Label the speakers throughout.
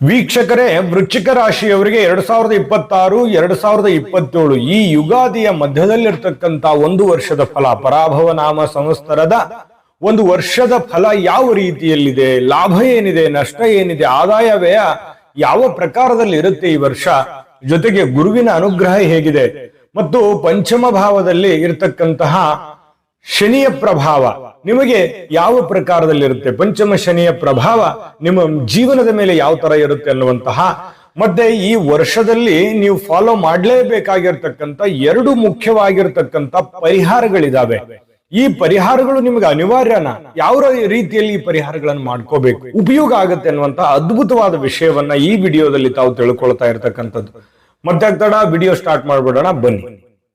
Speaker 1: ವೀಕ್ಷಕರೇ, ವೃಶ್ಚಿಕ ರಾಶಿಯವರಿಗೆ 2026 2027 ಈ ಯುಗಾದಿಯ ಮಧ್ಯದಲ್ಲಿರ್ತಕ್ಕಂಥ ಒಂದು ವರ್ಷದ ಫಲ, ಪರಾಭವ ನಾಮ ಸಂವತ್ಸರದ ಒಂದು ವರ್ಷದ ಫಲ ಯಾವ ರೀತಿಯಲ್ಲಿದೆ, ಲಾಭ ಏನಿದೆ, ನಷ್ಟ ಏನಿದೆ, ಆದಾಯ ವ್ಯಯ ಯಾವ ಪ್ರಕಾರದಲ್ಲಿ ಇರುತ್ತೆ ಈ ವರ್ಷ, ಜೊತೆಗೆ ಗುರುವಿನ ಅನುಗ್ರಹ ಹೇಗಿದೆ ಮತ್ತು ಪಂಚಮ ಭಾವದಲ್ಲಿ ಇರತಕ್ಕಂತಹ ಶನಿಯ ಪ್ರಭಾವ ನಿಮಗೆ ಯಾವ ಪ್ರಕಾರದಲ್ಲಿರುತ್ತೆ, ಪಂಚಮ ಶನಿಯ ಪ್ರಭಾವ ನಿಮ್ಮ ಜೀವನದ ಮೇಲೆ ಯಾವ ತರ ಇರುತ್ತೆ ಅನ್ನುವಂತಹ, ಮತ್ತೆ ಈ ವರ್ಷದಲ್ಲಿ ನೀವು ಫಾಲೋ ಮಾಡಲೇಬೇಕಾಗಿರ್ತಕ್ಕಂಥ ಎರಡು ಮುಖ್ಯವಾಗಿರ್ತಕ್ಕಂಥ ಪರಿಹಾರಗಳಿದಾವೆ. ಈ ಪರಿಹಾರಗಳು ನಿಮಗೆ ಅನಿವಾರ್ಯನ, ಯಾವ ರೀತಿಯಲ್ಲಿ ಈ ಪರಿಹಾರಗಳನ್ನು ಮಾಡ್ಕೋಬೇಕು, ಉಪಯೋಗ ಆಗುತ್ತೆ ಅನ್ನುವಂತಹ ಅದ್ಭುತವಾದ ವಿಷಯವನ್ನ ಈ ವಿಡಿಯೋದಲ್ಲಿ ತಾವು ತಿಳ್ಕೊಳ್ತಾ ಇರತಕ್ಕಂಥದ್ದು. ಮತ್ತೆ ತಡ ವಿಡಿಯೋ ಸ್ಟಾರ್ಟ್ ಮಾಡ್ಬಿಡೋಣ ಬನ್ನಿ.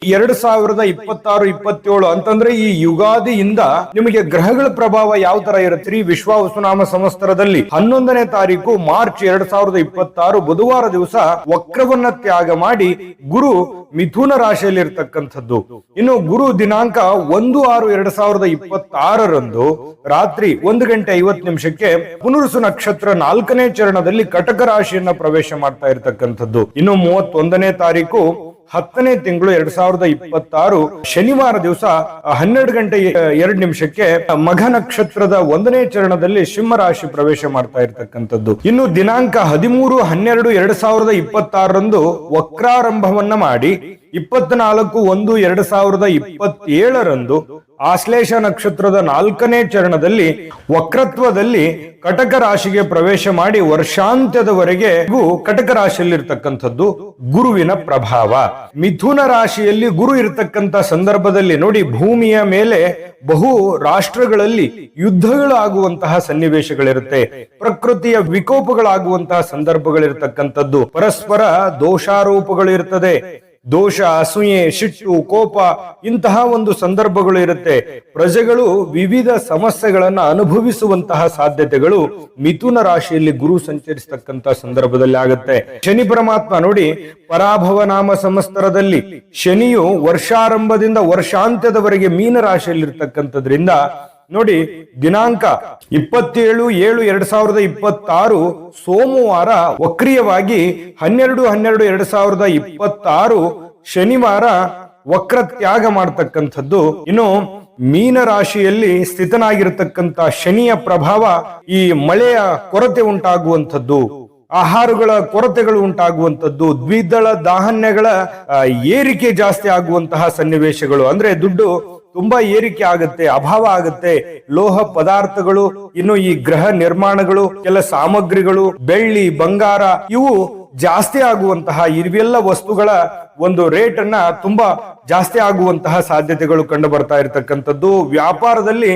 Speaker 1: 2026-27 ಅಂತಂದ್ರೆ ಈ ಯುಗಾದಿಯಿಂದ ನಿಮಗೆ ಗ್ರಹಗಳ ಪ್ರಭಾವ ಯಾವ ತರ ಇರುತ್ತೆ. ವಿಶ್ವಾವಸುನಾಮ ಸಂವತ್ಸರದಲ್ಲಿ 11ನೇ ತಾರೀಕು ಮಾರ್ಚ್ 2026 ಬುಧವಾರ ದಿವಸ ವಕ್ರವನ್ನ ತ್ಯಾಗ ಮಾಡಿ ಗುರು ಮಿಥುನ ರಾಶಿಯಲ್ಲಿ ಇರ್ತಕ್ಕಂಥದ್ದು. ಇನ್ನು ಗುರು ದಿನಾಂಕ 1/6/2026 ರಾತ್ರಿ 1:50 ಪುನರ್ಸು ನಕ್ಷತ್ರ 4ನೇ ಚರಣದಲ್ಲಿ ಕಟಕ ರಾಶಿಯನ್ನ ಪ್ರವೇಶ ಮಾಡ್ತಾ ಇರ್ತಕ್ಕಂಥದ್ದು. ಇನ್ನು 31ನೇ ತಾರೀಕು 10ನೇ ತಿಂಗಳು 2026 ಶನಿವಾರ ದಿವಸ 12:02 ಮಘ ನಕ್ಷತ್ರದ 1ನೇ ಚರಣದಲ್ಲಿ ಸಿಂಹ ರಾಶಿ ಪ್ರವೇಶ ಮಾಡ್ತಾ ಇರ್ತಕ್ಕಂಥದ್ದು. ಇನ್ನು ದಿನಾಂಕ 13/1/2026 ವಕ್ರಾರಂಭವನ್ನ ಮಾಡಿ 24/1/2027 ಆಶ್ಲೇಷ ನಕ್ಷತ್ರದ 4ನೇ ಚರಣದಲ್ಲಿ ವಕ್ರತ್ವದಲ್ಲಿ ಕಟಕ ರಾಶಿಗೆ ಪ್ರವೇಶ ಮಾಡಿ ವರ್ಷಾಂತ್ಯದವರೆಗೆ ಕಟಕ ರಾಶಿಯಲ್ಲಿ ಇರ್ತಕ್ಕಂಥದ್ದು ಗುರುವಿನ ಪ್ರಭಾವ. ಮಿಥುನ ರಾಶಿಯಲ್ಲಿ ಗುರು ಇರತಕ್ಕಂತ ಸಂದರ್ಭದಲ್ಲಿ ನೋಡಿ, ಭೂಮಿಯ ಮೇಲೆ ಬಹು ರಾಷ್ಟ್ರಗಳಲ್ಲಿ ಯುದ್ಧಗಳಾಗುವಂತಹ ಸನ್ನಿವೇಶಗಳಿರುತ್ತೆ, ಪ್ರಕೃತಿಯ ವಿಕೋಪಗಳಾಗುವಂತಹ ಸಂದರ್ಭಗಳಿರ್ತಕ್ಕಂಥದ್ದು, ಪರಸ್ಪರ ದೋಷಾರೋಪಗಳು ಇರ್ತದೆ, ದೋಷ, ಅಸೂಯೆ, ಸಿಟ್ಟು, ಕೋಪ ಇಂತಹ ಒಂದು ಸಂದರ್ಭಗಳು ಇರುತ್ತೆ. ಪ್ರಜೆಗಳು ವಿವಿಧ ಸಮಸ್ಯೆಗಳನ್ನ ಅನುಭವಿಸುವಂತಹ ಸಾಧ್ಯತೆಗಳು ಮಿಥುನ ರಾಶಿಯಲ್ಲಿ ಗುರು ಸಂಚರಿಸತಕ್ಕಂತಹ ಸಂದರ್ಭದಲ್ಲಿ ಆಗುತ್ತೆ. ಶನಿ ಪರಮಾತ್ಮ ನೋಡಿ, ಪರಾಭವ ನಾಮ ಸಂವತ್ಸರದಲ್ಲಿ ಶನಿಯು ವರ್ಷಾರಂಭದಿಂದ ವರ್ಷಾಂತ್ಯದವರೆಗೆ ಮೀನ ರಾಶಿಯಲ್ಲಿ ಇರ್ತಕ್ಕಂಥದ್ರಿಂದ ನೋಡಿ, ದಿನಾಂಕ 27/7/2026 ಸೋಮವಾರ ವಕ್ರಿಯವಾಗಿ 12/12/2026 ಶನಿವಾರ ವಕ್ರ ತ್ಯಾಗ ಮಾಡತಕ್ಕಂಥದ್ದು. ಇನ್ನು ಮೀನ ರಾಶಿಯಲ್ಲಿ ಸ್ಥಿತನಾಗಿರತಕ್ಕಂಥ ಶನಿಯ ಪ್ರಭಾವ ಈ ಮಳೆಯ ಕೊರತೆ ಉಂಟಾಗುವಂಥದ್ದು, ಆಹಾರಗಳ ಕೊರತೆಗಳು ಉಂಟಾಗುವಂಥದ್ದು, ದ್ವಿದಳ ಧಾನ್ಯಗಳ ಏರಿಕೆ ಜಾಸ್ತಿ ಆಗುವಂತಹ ಸನ್ನಿವೇಶಗಳು, ಅಂದ್ರೆ ದುಡ್ಡು ತುಂಬಾ ಏರಿಕೆ ಆಗುತ್ತೆ, ಅಭಾವ ಆಗುತ್ತೆ, ಲೋಹ ಪದಾರ್ಥಗಳು, ಇನ್ನು ಈ ಗೃಹ ನಿರ್ಮಾಣಗಳು, ಕೆಲ ಸಾಮಗ್ರಿಗಳು, ಬೆಳ್ಳಿ, ಬಂಗಾರ ಇವು ಜಾಸ್ತಿ ಆಗುವಂತಹ, ಇವೆಲ್ಲ ವಸ್ತುಗಳ ಒಂದು ರೇಟ್ ಅನ್ನ ತುಂಬಾ ಜಾಸ್ತಿ ಆಗುವಂತಹ ಸಾಧ್ಯತೆಗಳು ಕಂಡು ಬರ್ತಾ ಇರತಕ್ಕಂಥದ್ದು. ವ್ಯಾಪಾರದಲ್ಲಿ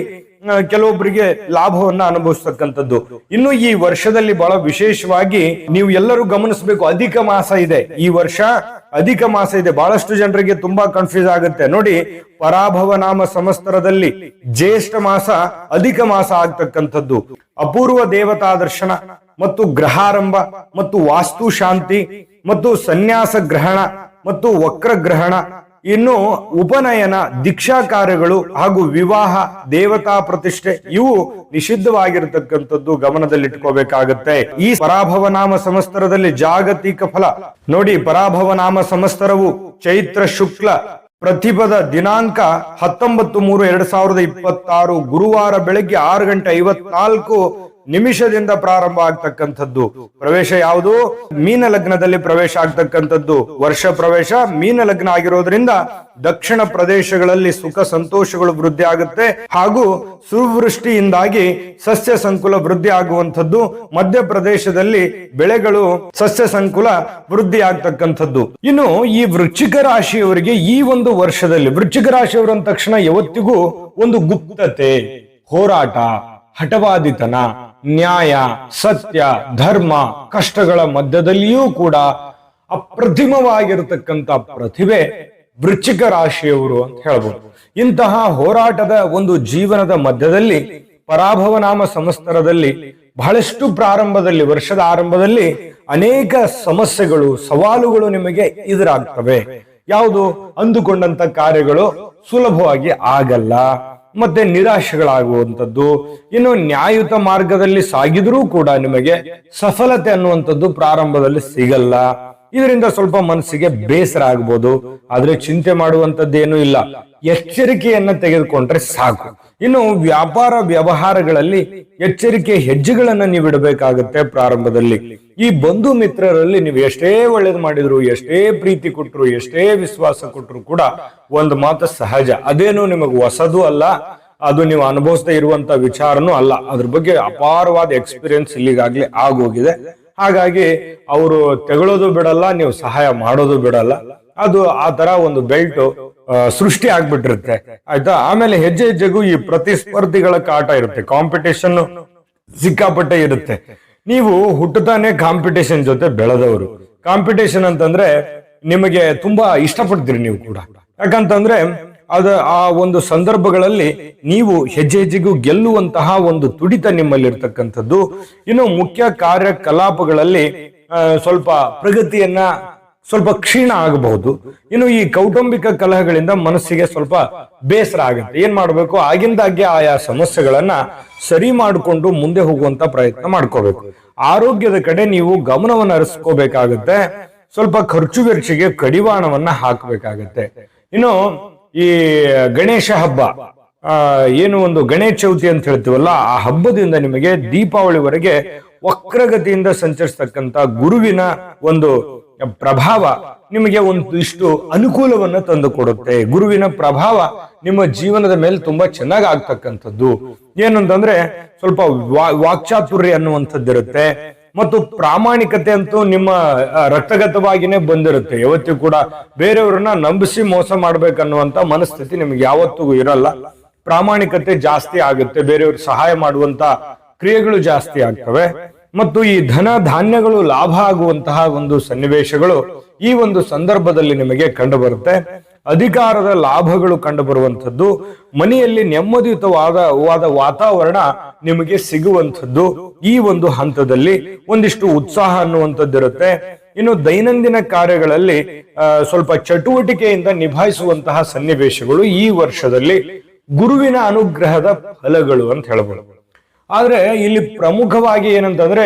Speaker 1: ಕೆಲವೊಬ್ಬರಿಗೆ ಲಾಭವನ್ನ ಅನುಭವಿಸ್ತಕ್ಕಂಥದ್ದು. ಇನ್ನು ಈ ವರ್ಷದಲ್ಲಿ ಬಹಳ ವಿಶೇಷವಾಗಿ ನೀವು ಎಲ್ಲರೂ ಗಮನಿಸಬೇಕು, ಅಧಿಕ ಮಾಸ ಇದೆ. ಈ ವರ್ಷ ಅಧಿಕ ಮಾಸ ಇದೆ. ಬಹಳಷ್ಟು ಜನರಿಗೆ ತುಂಬಾ ಕನ್ಫ್ಯೂಸ್ ಆಗುತ್ತೆ ನೋಡಿ. ಪರಾಭವ ನಾಮ ಸಂವತ್ಸರದಲ್ಲಿ ಜ್ಯೇಷ್ಠ ಮಾಸ ಅಧಿಕ ಮಾಸ ಆಗ್ತಕ್ಕಂಥದ್ದು. ಅಪೂರ್ವ ದೇವತಾ ದರ್ಶನ ಮತ್ತು ಗ್ರಹಾರಂಭ ಮತ್ತು ವಾಸ್ತು ಶಾಂತಿ ಮತ್ತು ಸನ್ಯಾಸ ಗ್ರಹಣ ಮತ್ತು ವಕ್ರ ಗ್ರಹಣ, ಇನ್ನು ಉಪನಯನ, ದೀಕ್ಷಾ ಕಾರ್ಯಗಳು ಹಾಗೂ ವಿವಾಹ, ದೇವತಾ ಪ್ರತಿಷ್ಠೆ ಇವು ನಿಷಿದ್ಧವಾಗಿರತಕ್ಕಂಥದ್ದು ಗಮನದಲ್ಲಿಟ್ಕೋಬೇಕಾಗತ್ತೆ. ಈ ಪರಾಭವ ನಾಮ ಸಂವತ್ಸರದಲ್ಲಿ ಜಾಗತಿಕ ಫಲ ನೋಡಿ, ಪರಾಭವ ನಾಮ ಸಂವತ್ಸರವು ಚೈತ್ರ ಶುಕ್ಲ ಪ್ರತಿಪದ ದಿನಾಂಕ 19/3/2026 ಗುರುವಾರ ಬೆಳಗ್ಗೆ 6:54 ಪ್ರಾರಂಭ ಆಗ್ತಕ್ಕಂಥದ್ದು. ಪ್ರವೇಶ ಯಾವುದು? ಮೀನ ಲಗ್ನದಲ್ಲಿ ಪ್ರವೇಶ ಆಗ್ತಕ್ಕಂಥದ್ದು. ವರ್ಷ ಪ್ರವೇಶ ಮೀನ ಲಗ್ನ ಆಗಿರೋದ್ರಿಂದ ದಕ್ಷಿಣ ಪ್ರದೇಶಗಳಲ್ಲಿ ಸುಖ ಸಂತೋಷಗಳು ವೃದ್ಧಿ ಆಗುತ್ತೆ ಹಾಗೂ ಸುವೃಷ್ಟಿಯಿಂದಾಗಿ ಸಸ್ಯ ಸಂಕುಲ ವೃದ್ಧಿ ಆಗುವಂಥದ್ದು. ಮಧ್ಯಪ್ರದೇಶದಲ್ಲಿ ಬೆಳೆಗಳು ಸಸ್ಯ ಸಂಕುಲ ವೃದ್ಧಿ ಆಗ್ತಕ್ಕಂಥದ್ದು. ಇನ್ನು ಈ ವೃಶ್ಚಿಕ ರಾಶಿಯವರಿಗೆ ಈ ಒಂದು ವರ್ಷದಲ್ಲಿ, ವೃಶ್ಚಿಕ ರಾಶಿಯವರು ಅಂದ ತಕ್ಷಣ ಯಾವತ್ತಿಗೂ ಒಂದು ಗುಪ್ತತೆ, ಹೋರಾಟ, ಹಠವಾದಿತನ, ನ್ಯಾಯ, ಸತ್ಯ, ಧರ್ಮ, ಕಷ್ಟಗಳ ಮಧ್ಯದಲ್ಲಿಯೂ ಕೂಡ ಅಪ್ರತಿಮವಾಗಿರತಕ್ಕಂಥ ಪ್ರತಿಭೆ ವೃಶ್ಚಿಕ ರಾಶಿಯವರು ಅಂತ ಹೇಳ್ಬೋದು. ಇಂತಹ ಹೋರಾಟದ ಒಂದು ಜೀವನದ ಮಧ್ಯದಲ್ಲಿ ಪರಾಭವ ನಾಮ ಸಂವತ್ಸರದಲ್ಲಿ ಬಹಳಷ್ಟು ಪ್ರಾರಂಭದಲ್ಲಿ, ವರ್ಷದ ಆರಂಭದಲ್ಲಿ ಅನೇಕ ಸಮಸ್ಯೆಗಳು, ಸವಾಲುಗಳು ನಿಮಗೆ ಎದುರಾಗ್ತವೆ. ಯಾವುದು? ಅಂದುಕೊಂಡಂತ ಕಾರ್ಯಗಳು ಸುಲಭವಾಗಿ ಆಗಲ್ಲ. ಮತ್ತೆ ನಿರಾಶೆಗಳಾಗುವಂಥದ್ದು, ಇನ್ನು ನ್ಯಾಯಯುತ ಮಾರ್ಗದಲ್ಲಿ ಸಾಗಿದ್ರೂ ಕೂಡ ನಿಮಗೆ ಸಫಲತೆ ಅನ್ನುವಂಥದ್ದು ಪ್ರಾರಂಭದಲ್ಲಿ ಸಿಗಲ್ಲ. ಇದರಿಂದ ಸ್ವಲ್ಪ ಮನಸ್ಸಿಗೆ ಬೇಸರ ಆಗ್ಬೋದು. ಆದ್ರೆ ಚಿಂತೆ ಮಾಡುವಂತದ್ದೇನೂ ಇಲ್ಲ, ಎಚ್ಚರಿಕೆಯನ್ನ ತೆಗೆದುಕೊಂಡ್ರೆ ಸಾಕು. ಇನ್ನು ವ್ಯಾಪಾರ ವ್ಯವಹಾರಗಳಲ್ಲಿ ಎಚ್ಚರಿಕೆ ಹೆಜ್ಜೆಗಳನ್ನ ನೀವು ಇಡಬೇಕಾಗುತ್ತೆ. ಪ್ರಾರಂಭದಲ್ಲಿ ಈ ಬಂಧು ಮಿತ್ರರಲ್ಲಿ ನೀವು ಎಷ್ಟೇ ಒಳ್ಳೇದು ಮಾಡಿದ್ರು, ಎಷ್ಟೇ ಪ್ರೀತಿ ಕೊಟ್ರು, ಎಷ್ಟೇ ವಿಶ್ವಾಸ ಕೊಟ್ರು ಕೂಡ ಒಂದು ಮಾತು ಸಹಜ, ಅದೇನು ನಿಮಗೆ ಹೊಸದು ಅಲ್ಲ, ಅದು ನೀವು ಅನುಭವಿಸದೇ ಇರುವಂತ ವಿಚಾರನೂ ಅಲ್ಲ. ಅದ್ರ ಬಗ್ಗೆ ಅಪಾರವಾದ ಎಕ್ಸ್ಪೀರಿಯನ್ಸ್ ಇಲ್ಲಿಗಾಗ್ಲೇ ಆಗೋಗಿದೆ. ಹಾಗಾಗಿ ಅವರು ತೆಗಳೋದು ಬಿಡಲ್ಲ, ನೀವು ಸಹಾಯ ಮಾಡೋದು ಬಿಡಲ್ಲ. ಅದು ಆ ತರ ಒಂದು ಬೆಲ್ಟ್ ಸೃಷ್ಟಿ ಆಗ್ಬಿಟ್ಟಿರುತ್ತೆ, ಆಯ್ತಾ. ಆಮೇಲೆ ಹೆಜ್ಜೆ ಹೆಜ್ಜೆಗೂ ಈ ಪ್ರತಿಸ್ಪರ್ಧಿಗಳ ಕಾಟ ಇರುತ್ತೆ, ಕಾಂಪಿಟೇಷನ್ ಸಿಕ್ಕಾಪಟ್ಟೆ ಇರುತ್ತೆ. ನೀವು ಹುಟ್ಟುತ್ತಾನೆ ಕಾಂಪಿಟೇಷನ್ ಜೊತೆ ಬೆಳೆದವರು. ಕಾಂಪಿಟೇಷನ್ ಅಂತಂದ್ರೆ ನಿಮಗೆ ತುಂಬಾ ಇಷ್ಟಪಡ್ತೀರಿ ನೀವು ಕೂಡ, ಯಾಕಂತಂದ್ರೆ ಆ ಒಂದು ಸಂದರ್ಭಗಳಲ್ಲಿ ನೀವು ಹೆಜ್ಜೆ ಹೆಜ್ಜೆಗೂ ಗೆಲ್ಲುವಂತಹ ಒಂದು ತುಡಿತ ನಿಮ್ಮಲ್ಲಿರ್ತಕ್ಕಂಥದ್ದು. ಇನ್ನು ಮುಖ್ಯ ಕಾರ್ಯಕಲಾಪಗಳಲ್ಲಿ ಸ್ವಲ್ಪ ಪ್ರಗತಿಯನ್ನ ಸ್ವಲ್ಪ ಕ್ಷೀಣ ಆಗಬಹುದು. ಇನ್ನು ಈ ಕೌಟುಂಬಿಕ ಕಲಹಗಳಿಂದ ಮನಸ್ಸಿಗೆ ಸ್ವಲ್ಪ ಬೇಸರ ಆಗುತ್ತೆ. ಏನ್ ಮಾಡ್ಬೇಕು, ಆಗಿಂದಾಗ್ಗೆ ಆಯಾ ಸಮಸ್ಯೆಗಳನ್ನ ಸರಿ ಮಾಡಿಕೊಂಡು ಮುಂದೆ ಹೋಗುವಂತ ಪ್ರಯತ್ನ ಮಾಡ್ಕೋಬೇಕು. ಆರೋಗ್ಯದ ಕಡೆ ನೀವು ಗಮನವನ್ನು ಹರಿಸ್ಕೋಬೇಕಾಗತ್ತೆ. ಸ್ವಲ್ಪ ಖರ್ಚು ವೆಚ್ಚಗೆ ಕಡಿವಾಣವನ್ನ ಹಾಕಬೇಕಾಗತ್ತೆ. ಇನ್ನು ಈ ಗಣೇಶ ಹಬ್ಬ, ಏನು ಒಂದು ಗಣೇಶ ಚೌತಿ ಅಂತ ಹೇಳ್ತೀವಲ್ಲ, ಆ ಹಬ್ಬದಿಂದ ನಿಮಗೆ ದೀಪಾವಳಿವರೆಗೆ ವಕ್ರಗತಿಯಿಂದ ಸಂಚರಿಸ್ತಕ್ಕಂತ ಗುರುವಿನ ಒಂದು ಪ್ರಭಾವ ನಿಮಗೆ ಒಂದು ಇಷ್ಟು ಅನುಕೂಲವನ್ನ ತಂದು ಕೊಡುತ್ತೆ. ಗುರುವಿನ ಪ್ರಭಾವ ನಿಮ್ಮ ಜೀವನದ ಮೇಲೆ ತುಂಬಾ ಚೆನ್ನಾಗಿ ಆಗ್ತಕ್ಕಂಥದ್ದು. ಏನಂತಂದ್ರೆ ಸ್ವಲ್ಪ ವಾಕ್ಚಾತುರ್ಯ ಅನ್ನುವಂಥದ್ದಿರುತ್ತೆ, ಮತ್ತು ಪ್ರಾಮಾಣಿಕತೆ ಅಂತೂ ನಿಮ್ಮ ರಕ್ತಗತವಾಗಿನೇ ಬಂದಿರುತ್ತೆ. ಯಾವತ್ತೂ ಕೂಡ ಬೇರೆಯವ್ರನ್ನ ನಂಬಿಸಿ ಮೋಸ ಮಾಡ್ಬೇಕನ್ನುವಂತ ಮನಸ್ಥಿತಿ ನಿಮ್ಗೆ ಯಾವತ್ತಿಗೂ ಇರಲ್ಲ. ಪ್ರಾಮಾಣಿಕತೆ ಜಾಸ್ತಿ ಆಗುತ್ತೆ, ಬೇರೆಯವ್ರಿಗೆ ಸಹಾಯ ಮಾಡುವಂತ ಕ್ರಿಯೆಗಳು ಜಾಸ್ತಿ ಆಗ್ತವೆ. ಮತ್ತು ಈ ಧನ ಧಾನ್ಯಗಳು ಲಾಭ ಆಗುವಂತಹ ಒಂದು ಸನ್ನಿವೇಶಗಳು ಈ ಒಂದು ಸಂದರ್ಭದಲ್ಲಿ ನಿಮಗೆ ಕಂಡು ಬರುತ್ತೆ. ಅಧಿಕಾರದ ಲಾಭಗಳು ಕಂಡು ಬರುವಂಥದ್ದು, ಮನೆಯಲ್ಲಿ ನೆಮ್ಮದಿಯುತವಾದ ವಾತಾವರಣ ನಿಮಗೆ ಸಿಗುವಂಥದ್ದು. ಈ ಒಂದು ಹಂತದಲ್ಲಿ ಒಂದಿಷ್ಟು ಉತ್ಸಾಹ ಅನ್ನುವಂಥದ್ದಿರುತ್ತೆ. ಇನ್ನು ದೈನಂದಿನ ಕಾರ್ಯಗಳಲ್ಲಿ ಸ್ವಲ್ಪ ಚಟುವಟಿಕೆಯಿಂದ ನಿಭಾಯಿಸುವಂತಹ ಸನ್ನಿವೇಶಗಳು ಈ ವರ್ಷದಲ್ಲಿ ಗುರುವಿನ ಅನುಗ್ರಹದ ಫಲಗಳು ಅಂತ ಹೇಳ್ಬೋದು. ಆದ್ರೆ ಇಲ್ಲಿ ಪ್ರಮುಖವಾಗಿ ಏನಂತಂದ್ರೆ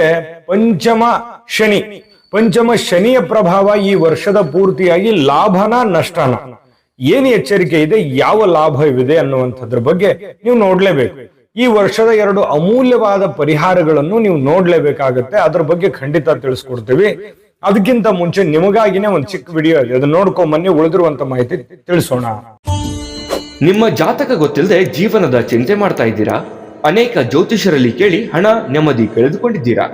Speaker 1: ಪಂಚಮ ಶನಿಯ ಪ್ರಭಾವ ಈ ವರ್ಷದ ಪೂರ್ತಿಯಾಗಿ ಲಾಭನ ನಷ್ಟನ, ಏನು ಎಚ್ಚರಿಕೆ ಇದೆ, ಯಾವ ಲಾಭವಿದೆ ಅನ್ನುವಂಥದ್ರ ಬಗ್ಗೆ ನೀವು ನೋಡ್ಲೇಬೇಕು. ಈ ವರ್ಷದ 2 ಅಮೂಲ್ಯವಾದ ಪರಿಹಾರಗಳನ್ನು ನೀವು ನೋಡ್ಲೇಬೇಕಾಗತ್ತೆ. ಅದ್ರ ಬಗ್ಗೆ ಖಂಡಿತ ತಿಳಿಸ್ಕೊಡ್ತೀವಿ. ಅದಕ್ಕಿಂತ ಮುಂಚೆ ನಿಮಗಾಗಿನೇ ಒಂದು ಚಿಕ್ಕ ವಿಡಿಯೋ ಇದೆ, ಅದನ್ನ ನೋಡ್ಕೊಂಬನ್ನಿ, ಉಳಿದಿರುವಂತ ಮಾಹಿತಿ ತಿಳಿಸೋಣ.
Speaker 2: ನಿಮ್ಮ ಜಾತಕ ಗೊತ್ತಿಲ್ಲದೆ ಜೀವನದ ಚಿಂತೆ ಮಾಡ್ತಾ ಇದ್ದೀರಾ? ಅನೇಕ ಜ್ಯೋತಿಷರಲ್ಲಿ ಕೇಳಿ ಹಣ ನೆಮ್ಮದಿ ಕಳೆದುಕೊಂಡಿದ್ದೀರಾ?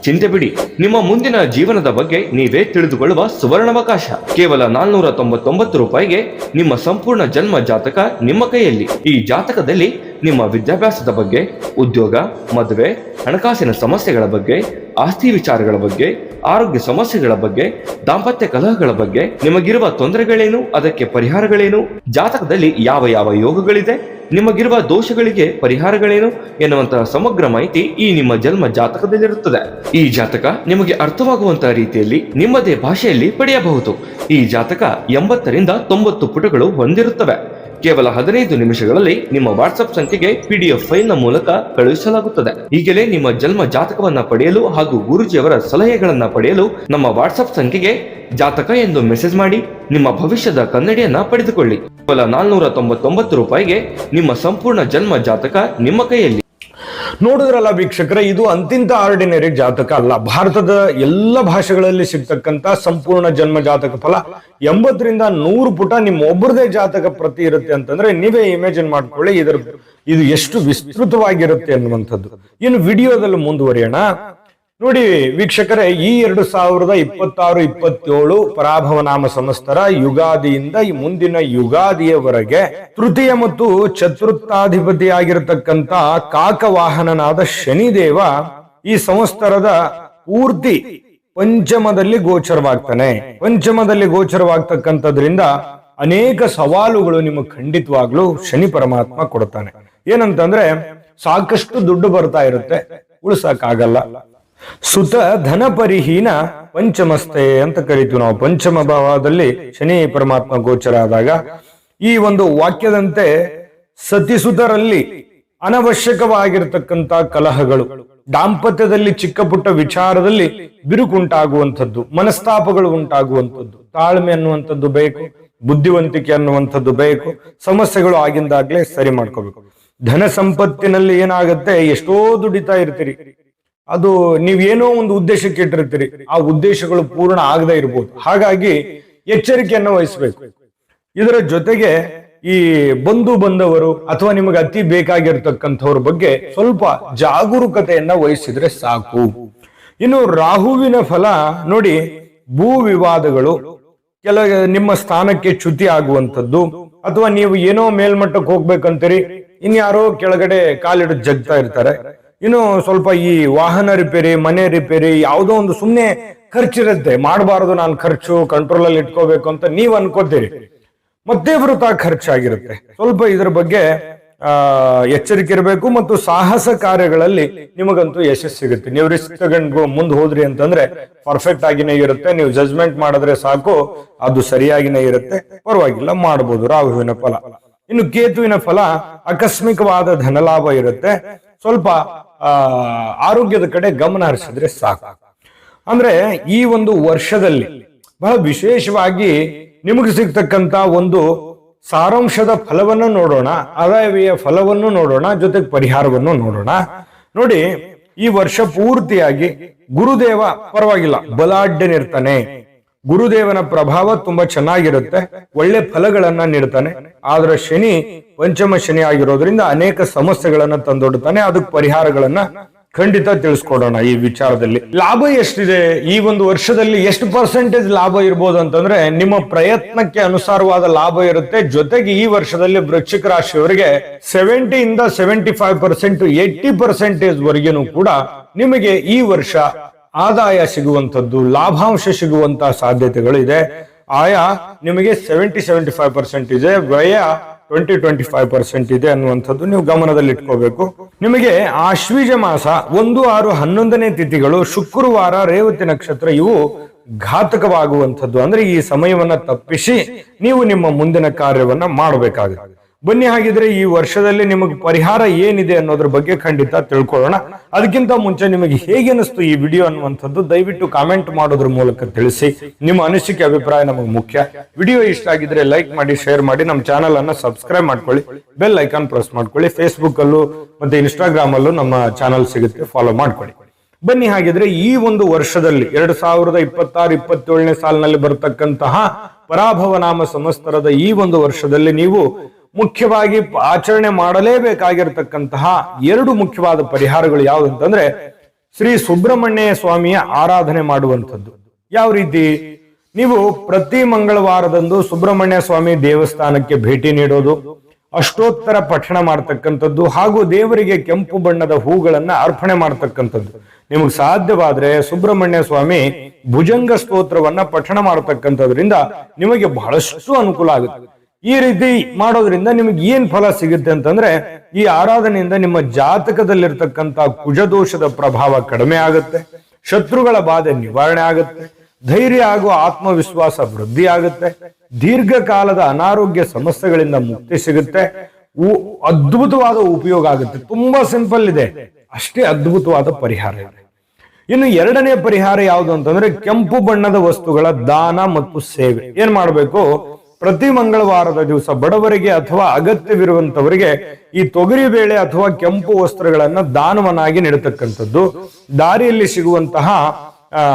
Speaker 2: ಚಿಂತೆ ಬಿಡಿ, ನಿಮ್ಮ ಮುಂದಿನ ಜೀವನದ ಬಗ್ಗೆ ನೀವೇ ತಿಳಿದುಕೊಳ್ಳುವ ಸುವರ್ಣಾವಕಾಶ. ಕೇವಲ 499 ರೂಪಾಯಿಗೆ ನಿಮ್ಮ ಸಂಪೂರ್ಣ ಜನ್ಮ ಜಾತಕ ನಿಮ್ಮ ಕೈಯಲ್ಲಿ. ಈ ಜಾತಕದಲ್ಲಿ ನಿಮ್ಮ ವಿದ್ಯಾಭ್ಯಾಸದ ಬಗ್ಗೆ, ಉದ್ಯೋಗ, ಮದುವೆ, ಹಣಕಾಸಿನ ಸಮಸ್ಯೆಗಳ ಬಗ್ಗೆ, ಆಸ್ತಿ ವಿಚಾರಗಳ ಬಗ್ಗೆ, ಆರೋಗ್ಯ ಸಮಸ್ಯೆಗಳ ಬಗ್ಗೆ, ದಾಂಪತ್ಯ ಕಲಹಗಳ ಬಗ್ಗೆ, ನಿಮಗಿರುವ ತೊಂದರೆಗಳೇನು, ಅದಕ್ಕೆ ಪರಿಹಾರಗಳೇನು, ಜಾತಕದಲ್ಲಿ ಯಾವ ಯಾವ ಯೋಗಗಳಿದೆ, ನಿಮಗಿರುವ ದೋಷಗಳಿಗೆ ಪರಿಹಾರಗಳೇನು ಎನ್ನುವಂತಹ ಸಮಗ್ರ ಮಾಹಿತಿ ಈ ನಿಮ್ಮ ಜನ್ಮ ಜಾತಕದಲ್ಲಿರುತ್ತದೆ. ಈ ಜಾತಕ ನಿಮಗೆ ಅರ್ಥವಾಗುವಂತಹ ರೀತಿಯಲ್ಲಿ ನಿಮ್ಮದೇ ಭಾಷೆಯಲ್ಲಿ ಪಡೆಯಬಹುದು. ಈ ಜಾತಕ 80 ರಿಂದ 90 ಪುಟಗಳು ಹೊಂದಿರುತ್ತವೆ. ಕೇವಲ 15 ನಿಮಿಷಗಳಲ್ಲಿ ನಿಮ್ಮ ವಾಟ್ಸ್ಆಪ್ ಸಂಖ್ಯೆಗೆ PDF ಫೈಲ್ ನ ಮೂಲಕ ಕಳುಹಿಸಲಾಗುತ್ತದೆ. ಈಗಲೇ ನಿಮ್ಮ ಜನ್ಮ ಜಾತಕವನ್ನ ಪಡೆಯಲು ಹಾಗೂ ಗುರುಜಿಯವರ ಸಲಹೆಗಳನ್ನ ಪಡೆಯಲು ನಮ್ಮ ವಾಟ್ಸ್ಆಪ್ ಸಂಖ್ಯೆಗೆ ಜಾತಕ ಎಂದು ಮೆಸೇಜ್ ಮಾಡಿ ನಿಮ್ಮ ಭವಿಷ್ಯದ ಕನ್ನಡಿಯನ್ನ ಪಡೆದುಕೊಳ್ಳಿ. ಕೇವಲ 499 ರೂಪಾಯಿಗೆ ನಿಮ್ಮ ಸಂಪೂರ್ಣ ಜನ್ಮ ಜಾತಕ ನಿಮ್ಮ ಕೈಯಲ್ಲಿ.
Speaker 1: ನೋಡಿದ್ರಲ್ಲ ವೀಕ್ಷಕರೇ, ಇದು ಅಂತಿಂತ ಆರ್ಡಿನರಿ ಜಾತಕ ಅಲ್ಲ. ಭಾರತದ ಎಲ್ಲ ಭಾಷೆಗಳಲ್ಲಿ ಸಿಗ್ತಕ್ಕಂತ ಸಂಪೂರ್ಣ ಜನ್ಮ ಜಾತಕ ಫಲ 80 ರಿಂದ 100 ಪುಟ ನಿಮ್ಮ ಒಬ್ಬರದೇ ಜಾತಕ ಪ್ರತಿ ಇರುತ್ತೆ ಅಂತಂದ್ರೆ ನೀವೇ ಇಮ್ಯಾಜಿನ್ ಮಾಡ್ಕೊಳ್ಳಿ ಇದು ಎಷ್ಟು ವಿಸ್ತೃತವಾಗಿರುತ್ತೆ ಅನ್ನುವಂಥದ್ದು. ಇನ್ನು ವಿಡಿಯೋದಲ್ಲಿ ಮುಂದುವರಿಯೋಣ. ನೋಡಿ ವೀಕ್ಷಕರೇ, ಈ 2026-27 ಪರಾಭವನಾಮ ಸಂವತ್ಸರ ಯುಗಾದಿಯಿಂದ ಈ ಮುಂದಿನ ಯುಗಾದಿಯವರೆಗೆ ತೃತೀಯ ಮತ್ತು ಚತುರ್ಥಾಧಿಪತಿಯಾಗಿರತಕ್ಕಂತ ಕಾಕವಾಹನನಾದ ಶನಿದೇವ ಈ ಸಂವತ್ಸರದ ಪೂರ್ತಿ ಪಂಚಮದಲ್ಲಿ ಗೋಚರವಾಗ್ತಾನೆ. ಪಂಚಮದಲ್ಲಿ ಗೋಚರವಾಗ್ತಕ್ಕಂಥದ್ರಿಂದ ಅನೇಕ ಸವಾಲುಗಳು ನಿಮಗೆ ಖಂಡಿತವಾಗ್ಲೂ ಶನಿ ಪರಮಾತ್ಮ ಕೊಡ್ತಾನೆ. ಏನಂತಂದ್ರೆ ಸಾಕಷ್ಟು ದುಡ್ಡು ಬರ್ತಾ ಇರುತ್ತೆ, ಉಳಿಸಕ್ಕಾಗಲ್ಲ. ಸುತ ಧನ ಪರಿಹೀನ ಪಂಚಮಸ್ತೆ ಅಂತ ಕರಿತೀವಿ ನಾವು. ಪಂಚಮ ಭಾವದಲ್ಲಿ ಶನಿ ಪರಮಾತ್ಮ ಗೋಚರ ಆದಾಗ ಈ ಒಂದು ವಾಕ್ಯದಂತೆ ಸತಿಸುತರಲ್ಲಿ ಅನವಶ್ಯಕವಾಗಿರತಕ್ಕಂತ ಕಲಹಗಳು, ದಾಂಪತ್ಯದಲ್ಲಿ ಚಿಕ್ಕ ಪುಟ್ಟ ವಿಚಾರದಲ್ಲಿ ಬಿರುಕುಂಟಾಗುವಂಥದ್ದು, ಮನಸ್ತಾಪಗಳು ಉಂಟಾಗುವಂಥದ್ದು, ತಾಳ್ಮೆ ಅನ್ನುವಂಥದ್ದು ಬೇಕು, ಬುದ್ಧಿವಂತಿಕೆ ಅನ್ನುವಂಥದ್ದು ಬೇಕು. ಸಮಸ್ಯೆಗಳು ಆಗಿಂದಾಗ್ಲೇ ಸರಿ ಮಾಡ್ಕೋಬೇಕು. ಧನ ಸಂಪತ್ತಿನಲ್ಲಿ ಏನಾಗತ್ತೆ, ಎಷ್ಟೋ ದುಡಿತಾ ಇರ್ತೀರಿ, ಅದು ನೀವೇನೋ ಒಂದು ಉದ್ದೇಶಕ್ಕೆ ಇಟ್ಟಿರ್ತೀರಿ, ಆ ಉದ್ದೇಶಗಳು ಪೂರ್ಣ ಆಗದೆ ಇರ್ಬೋದು. ಹಾಗಾಗಿ ಎಚ್ಚರಿಕೆಯನ್ನು ವಹಿಸಬೇಕು. ಇದರ ಜೊತೆಗೆ ಈ ಬಂಧು ಬಾಂಧವರು ಅಥವಾ ನಿಮಗೆ ಅತಿ ಬೇಕಾಗಿರ್ತಕ್ಕಂಥವ್ರ ಬಗ್ಗೆ ಸ್ವಲ್ಪ ಜಾಗರೂಕತೆಯನ್ನ ವಹಿಸಿದ್ರೆ ಸಾಕು. ಇನ್ನು ರಾಹುವಿನ ಫಲ ನೋಡಿ, ಭೂ ವಿವಾದಗಳು, ನಿಮ್ಮ ಸ್ಥಾನಕ್ಕೆ ಚ್ಯುತಿ ಆಗುವಂಥದ್ದು, ಅಥವಾ ನೀವು ಏನೋ ಮೇಲ್ಮಟ್ಟಕ್ಕೆ ಹೋಗ್ಬೇಕಂತೀರಿ, ಇನ್ಯಾರೋ ಕೆಳಗಡೆ ಕಾಲಿಟ್ಟು ಜಗ್ತಾ ಇರ್ತಾರೆ. ಇನ್ನು ಸ್ವಲ್ಪ ಈ ವಾಹನ ರಿಪೇರಿ, ಮನೆ ರಿಪೇರಿ, ಯಾವುದೋ ಒಂದು ಸುಮ್ಮನೆ ಖರ್ಚಿರುತ್ತೆ, ಮಾಡಬಾರದು ನಾನು ಖರ್ಚು ಕಂಟ್ರೋಲ್ ಅಲ್ಲಿ ಇಟ್ಕೋಬೇಕು ಅಂತ ನೀವು ಅನ್ಕೋತೀರಿ, ಮತ್ತೆ ವೃಥಾ ಖರ್ಚಾಗಿರುತ್ತೆ. ಸ್ವಲ್ಪ ಇದ್ರ ಬಗ್ಗೆ ಎಚ್ಚರಿಕೆ ಇರಬೇಕು. ಮತ್ತು ಸಾಹಸ ಕಾರ್ಯಗಳಲ್ಲಿ ನಿಮಗಂತೂ ಯಶಸ್ಸು ಸಿಗುತ್ತೆ. ನೀವು ರಿಸ್ಕ್ ತಗೊಂಡು ಮುಂದೆ ಹೋದ್ರಿ ಅಂತಂದ್ರೆ ಪರ್ಫೆಕ್ಟ್ ಆಗಿನೇ ಇರುತ್ತೆ. ನೀವು ಜಜ್ಮೆಂಟ್ ಮಾಡಿದ್ರೆ ಸಾಕು, ಅದು ಸರಿಯಾಗಿನೇ ಇರುತ್ತೆ, ಪರವಾಗಿಲ್ಲ, ಮಾಡಬಹುದು. ರಾಹುವಿನ ಫಲ. ಇನ್ನು ಕೇತುವಿನ ಫಲ, ಆಕಸ್ಮಿಕವಾದ ಧನಲಾಭ ಇರುತ್ತೆ. ಸ್ವಲ್ಪ ಆರೋಗ್ಯದ ಕಡೆ ಗಮನ ಹರಿಸಿದ್ರೆ ಸಾಕು. ಅಂದ್ರೆ ಈ ಒಂದು ವರ್ಷದಲ್ಲಿ ಬಹಳ ವಿಶೇಷವಾಗಿ ನಿಮಗೆ ಸಿಗ್ತಕ್ಕಂತ ಒಂದು ಸಾರಾಂಶದ ಫಲವನ್ನು ನೋಡೋಣ, ಆದಾಯ ವ್ಯಯ ಫಲವನ್ನು ನೋಡೋಣ, ಜೊತೆಗೆ ಪರಿಹಾರವನ್ನು ನೋಡೋಣ. ನೋಡಿ, ಈ ವರ್ಷ ಪೂರ್ತಿಯಾಗಿ ಗುರುದೇವ ಪರವಾಗಿಲ್ಲ, ಬಲಾಢ್ಯನಿರ್ತಾನೆ. ಗುರುದೇವನ ಪ್ರಭಾವ ತುಂಬಾ ಚೆನ್ನಾಗಿರುತ್ತೆ, ಒಳ್ಳೆ ಫಲಗಳನ್ನ ನೀಡ್ತಾನೆ. ಆದ್ರೆ ಶನಿ ಪಂಚಮ ಶನಿ ಆಗಿರೋದ್ರಿಂದ ಅನೇಕ ಸಮಸ್ಯೆಗಳನ್ನ ತಂದೊಡ್ತಾನೆ. ಅದಕ್ಕೆ ಪರಿಹಾರಗಳನ್ನ ಖಂಡಿತ ತಿಳಿಸ್ಕೊಡೋಣ. ಈ ವಿಚಾರದಲ್ಲಿ ಲಾಭ ಎಷ್ಟಿದೆ, ಈ ಒಂದು ವರ್ಷದಲ್ಲಿ ಎಷ್ಟು ಪರ್ಸೆಂಟೇಜ್ ಲಾಭ ಇರ್ಬೋದು ಅಂತಂದ್ರೆ, ನಿಮ್ಮ ಪ್ರಯತ್ನಕ್ಕೆ ಅನುಸಾರವಾದ ಲಾಭ ಇರುತ್ತೆ. ಜೊತೆಗೆ ಈ ವರ್ಷದಲ್ಲಿ ವೃಶ್ಚಿಕ ರಾಶಿಯವರಿಗೆ 70 ಇಂದ 75%, 80% ವರೆಗೂ ಕೂಡ ನಿಮಗೆ ಈ ವರ್ಷ ಆದಾಯ ಸಿಗುವಂತದ್ದು, ಲಾಭಾಂಶ ಸಿಗುವಂತಹ ಸಾಧ್ಯತೆಗಳು ಇದೆ. ಆಯ ನಿಮಗೆ 70-75% ಇದೆ, ವ್ಯಯ 20-25% ಇದೆ ಅನ್ನುವಂಥದ್ದು ನೀವು ಗಮನದಲ್ಲಿ ಇಟ್ಕೋಬೇಕು. ನಿಮಗೆ ಆಶ್ವೀಜ ಮಾಸ 1, 6, 11ನೇ ತಿಥಿಗಳು, ಶುಕ್ರವಾರ, ರೇವತಿ ನಕ್ಷತ್ರ, ಇವು ಘಾತಕವಾಗುವಂಥದ್ದು. ಅಂದ್ರೆ ಈ ಸಮಯವನ್ನ ತಪ್ಪಿಸಿ ನೀವು ನಿಮ್ಮ ಮುಂದಿನ ಕಾರ್ಯವನ್ನ ಮಾಡಬೇಕಾಗುತ್ತೆ. ಬನ್ನಿ, ಹಾಗಿದ್ರೆ ಈ ವರ್ಷದಲ್ಲಿ ನಿಮಗೆ ಪರಿಹಾರ ಏನಿದೆ ಅನ್ನೋದ್ರ ಬಗ್ಗೆ ಖಂಡಿತ ತಿಳ್ಕೊಳ್ಳೋಣ. ಅದಕ್ಕಿಂತ ಮುಂಚೆ ನಿಮಗೆ ಹೇಗೆ ಅನಿಸ್ತು ಈ ವಿಡಿಯೋ ಅನ್ನುವಂಥದ್ದು ದಯವಿಟ್ಟು ಕಾಮೆಂಟ್ ಮಾಡೋದ್ರ ಮೂಲಕ ತಿಳಿಸಿ. ನಿಮ್ಮ ಅನಿಸಿಕೆ, ಅಭಿಪ್ರಾಯ ನಮಗೆ ಮುಖ್ಯ. ವಿಡಿಯೋ ಇಷ್ಟ ಆಗಿದ್ರೆ ಲೈಕ್ ಮಾಡಿ, ಶೇರ್ ಮಾಡಿ, ನಮ್ಮ ಚಾನಲ್ ಅನ್ನ ಸಬ್ಸ್ಕ್ರೈಬ್ ಮಾಡ್ಕೊಳ್ಳಿ, ಬೆಲ್ ಐಕಾನ್ ಪ್ರೆಸ್ ಮಾಡ್ಕೊಳ್ಳಿ. ಫೇಸ್ಬುಕ್ ಅಲ್ಲೂ ಮತ್ತೆ ಇನ್ಸ್ಟಾಗ್ರಾಮ್ ಅಲ್ಲೂ ನಮ್ಮ ಚಾನಲ್ ಸಿಗುತ್ತೆ, ಫಾಲೋ ಮಾಡ್ಕೊಳ್ಳಿ. ಬನ್ನಿ, ಹಾಗಿದ್ರೆ ಈ ಒಂದು ವರ್ಷದಲ್ಲಿ 2026-27ನೇ ಸಾಲಿನಲ್ಲಿ ಬರತಕ್ಕಂತಹ ಪರಾಭವ ನಾಮ ಸಂವತ್ಸರದ ಈ ಒಂದು ವರ್ಷದಲ್ಲಿ ನೀವು ಮುಖ್ಯವಾಗಿ ಆಚರಣೆ ಮಾಡಲೇಬೇಕಾಗಿರತಕ್ಕಂತಹ 2 ಮುಖ್ಯವಾದ ಪರಿಹಾರಗಳು ಯಾವುದು ಅಂತಂದ್ರೆ, ಶ್ರೀ ಸುಬ್ರಹ್ಮಣ್ಯ ಸ್ವಾಮಿಯ ಆರಾಧನೆ ಮಾಡುವಂಥದ್ದು. ಯಾವ ರೀತಿ? ನೀವು ಪ್ರತಿ ಮಂಗಳವಾರದಂದು ಸುಬ್ರಹ್ಮಣ್ಯ ಸ್ವಾಮಿ ದೇವಸ್ಥಾನಕ್ಕೆ ಭೇಟಿ ನೀಡೋದು, ಅಷ್ಟೋತ್ತರ ಪಠಣ ಮಾಡ್ತಕ್ಕಂಥದ್ದು, ಹಾಗೂ ದೇವರಿಗೆ ಕೆಂಪು ಬಣ್ಣದ ಹೂಗಳನ್ನ ಅರ್ಪಣೆ ಮಾಡ್ತಕ್ಕಂಥದ್ದು. ನಿಮಗೆ ಸಾಧ್ಯವಾದ್ರೆ ಸುಬ್ರಹ್ಮಣ್ಯ ಸ್ವಾಮಿ ಭುಜಂಗ ಸ್ತೋತ್ರವನ್ನ ಪಠಣ ಮಾಡತಕ್ಕಂಥದ್ರಿಂದ ನಿಮಗೆ ಬಹಳಷ್ಟು ಅನುಕೂಲ ಆಗುತ್ತೆ. ಈ ರೀತಿ ಮಾಡೋದ್ರಿಂದ ನಿಮಗೆ ಏನ್ ಫಲ ಸಿಗುತ್ತೆ ಅಂತಂದ್ರೆ, ಈ ಆರಾಧನೆಯಿಂದ ನಿಮ್ಮ ಜಾತಕದಲ್ಲಿರ್ತಕ್ಕಂಥ ಕುಜದೋಷದ ಪ್ರಭಾವ ಕಡಿಮೆ ಆಗುತ್ತೆ, ಶತ್ರುಗಳ ಬಾಧೆ ನಿವಾರಣೆ ಆಗುತ್ತೆ, ಧೈರ್ಯ ಹಾಗೂ ಆತ್ಮವಿಶ್ವಾಸ ವೃದ್ಧಿ ಆಗುತ್ತೆ, ದೀರ್ಘಕಾಲದ ಅನಾರೋಗ್ಯ ಸಮಸ್ಯೆಗಳಿಂದ ಮುಕ್ತಿ ಸಿಗುತ್ತೆ, ಅದ್ಭುತವಾದ ಉಪಯೋಗ ಆಗುತ್ತೆ. ತುಂಬಾ ಸಿಂಪಲ್ ಇದೆ, ಅಷ್ಟೇ ಅದ್ಭುತವಾದ ಪರಿಹಾರ ಇದೆ. ಇನ್ನು 2ನೇ ಪರಿಹಾರ ಯಾವುದು ಅಂತಂದ್ರೆ, ಕೆಂಪು ಬಣ್ಣದ ವಸ್ತುಗಳ ದಾನ ಮತ್ತು ಸೇವೆ. ಏನ್ ಮಾಡ್ಬೇಕು? ಪ್ರತಿ ಮಂಗಳವಾರದ ದಿವಸ ಬಡವರಿಗೆ ಅಥವಾ ಅಗತ್ಯವಿರುವಂತವರಿಗೆ ಈ ತೊಗರಿ ಬೇಳೆ ಅಥವಾ ಕೆಂಪು ವಸ್ತ್ರಗಳನ್ನ ದಾನವನ್ನಾಗಿ ನೀಡತಕ್ಕಂಥದ್ದು, ದಾರಿಯಲ್ಲಿ ಸಿಗುವಂತಹ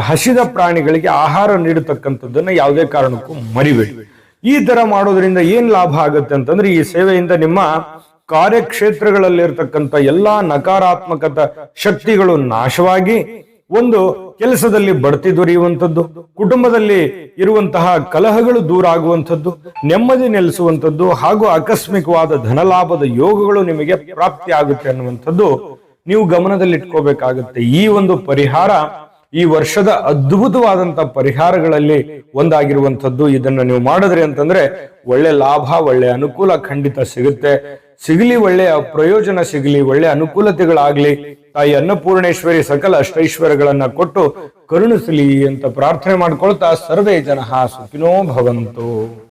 Speaker 1: ಹಸಿದ ಪ್ರಾಣಿಗಳಿಗೆ ಆಹಾರ ನೀಡತಕ್ಕಂಥದ್ದನ್ನ ಯಾವುದೇ ಕಾರಣಕ್ಕೂ ಮರಿಬೇಡಿ. ಈ ತರ ಮಾಡೋದ್ರಿಂದ ಏನ್ ಲಾಭ ಆಗುತ್ತೆ ಅಂತಂದ್ರೆ, ಈ ಸೇವೆಯಿಂದ ನಿಮ್ಮ ಕಾರ್ಯಕ್ಷೇತ್ರಗಳಲ್ಲಿರ್ತಕ್ಕಂಥ ಎಲ್ಲಾ ನಕಾರಾತ್ಮಕತ ಶಕ್ತಿಗಳು ನಾಶವಾಗಿ ಒಂದು ಕೆಲಸದಲ್ಲಿ ಬಡ್ತಿ ದೊರೆಯುವಂಥದ್ದು, ಕುಟುಂಬದಲ್ಲಿ ಇರುವಂತಹ ಕಲಹಗಳು ದೂರ ಆಗುವಂಥದ್ದು, ನೆಮ್ಮದಿ ನೆಲೆಸುವಂಥದ್ದು, ಹಾಗೂ ಆಕಸ್ಮಿಕವಾದ ಧನಲಾಭದ ಯೋಗಗಳು ನಿಮಗೆ ಪ್ರಾಪ್ತಿ ಆಗುತ್ತೆ ಅನ್ನುವಂಥದ್ದು ನೀವು ಗಮನದಲ್ಲಿ ಇಟ್ಕೋಬೇಕಾಗುತ್ತೆ. ಈ ಒಂದು ಪರಿಹಾರ ಈ ವರ್ಷದ ಅದ್ಭುತವಾದಂತ ಪರಿಹಾರಗಳಲ್ಲಿ ಒಂದಾಗಿರುವಂಥದ್ದು. ಇದನ್ನ ನೀವು ಮಾಡಿದ್ರಿ ಅಂತಂದ್ರೆ ಒಳ್ಳೆ ಲಾಭ, ಒಳ್ಳೆ ಅನುಕೂಲ ಖಂಡಿತ ಸಿಗಲಿ, ಒಳ್ಳೆಯ ಪ್ರಯೋಜನ ಸಿಗಲಿ, ಒಳ್ಳೆ ಅನುಕೂಲತೆಗಳಾಗ್ಲಿ. ತಾಯಿ ಅನ್ನಪೂರ್ಣೇಶ್ವರಿ ಸಕಲ ಅಷ್ಟೈಶ್ವರ್ಯಗಳನ್ನ ಕೊಟ್ಟು ಕರುಣಿಸಲಿ ಅಂತ ಪ್ರಾರ್ಥನೆ ಮಾಡ್ಕೊಳ್ತಾ, ಸರ್ವೇ ಜನಃ ಸುಖಿನೋ ಭವಂತು.